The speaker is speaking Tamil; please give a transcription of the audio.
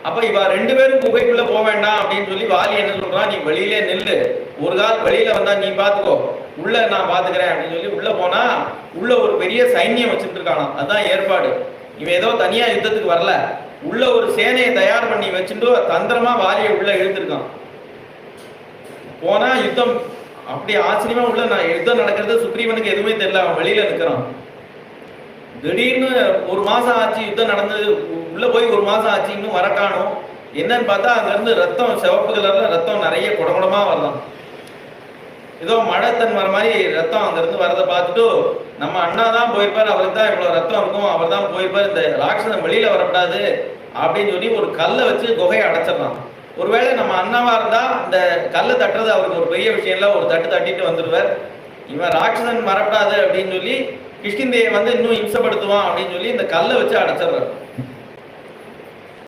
அப்ப இவ 2 பேரும் குகைக்குள்ள போக வேண்டாம் அப்படின்னு சொல்லி வாலி என்ன சொல்றான், நீ வெளியிலே நில்லு, ஒரு கால் வெளியில வந்தா நீ பாத்துக்கோ, உள்ள நான் பாத்துக்கிறேன் அப்படின்னு சொல்லி உள்ள போனா உள்ள ஒரு பெரிய சைன்யம் வச்சுட்டு இருக்கானா. அதுதான் ஏற்பாடு. இவன் ஏதோ தனியா யுத்தத்துக்கு வரல, உள்ள ஒரு சேனையை தயார் பண்ணி வச்சுட்டு தந்திரமா வாலியை உள்ள இழுத்துருக்கான். போனா யுத்தம் அப்படி ஆச்சரியமா உள்ள யுத்தம் நடக்கிறது சுக்ரீவனுக்கு எதுவுமே தெரியல, அவன் வெளியில நிற்கிறான். திடீர்னு 1 மாசம் ஆச்சு யுத்தம் நடந்தது, உள்ள போய் 1 மாசம் ஆச்சு, இன்னும் வர காணும். என்னன்னு பார்த்தா அங்க இருந்து ரத்தம், சிவப்பு கலர்ல ரத்தம் நிறைய குடகுடமா வரலாம். ஏதோ மழை தன் வர மாதிரி ரத்தம் அங்க இருந்து வரதை பார்த்துட்டு, நம்ம அண்ணா தான் போயிருப்பார், அவருக்கு தான் இவ்வளவு ரத்தம் இருக்கும், அவர் தான் போயிருப்பார், இந்த ராட்சசன் வெளியில வரக்கூடாது அப்படின்னு சொல்லி ஒரு கல்லை வச்சு குகையை அடைச்சிடறான். ஒருவேளை நம்ம அண்ணாவா இருந்தா இந்த கல்லை தட்டுறது அவருக்கு ஒரு பெரிய விஷயம் இல்லை, ஒரு தட்டு தட்டிட்டு வந்துடுவார். இவன் ராட்சசன் வரக்கூடாது அப்படின்னு சொல்லி கிஷ்கிந்தையை இன்னும் இம்சப்படுத்துவான் அப்படின்னு சொல்லி இந்த கல்லை வச்சு அடைச்சிடுறார்.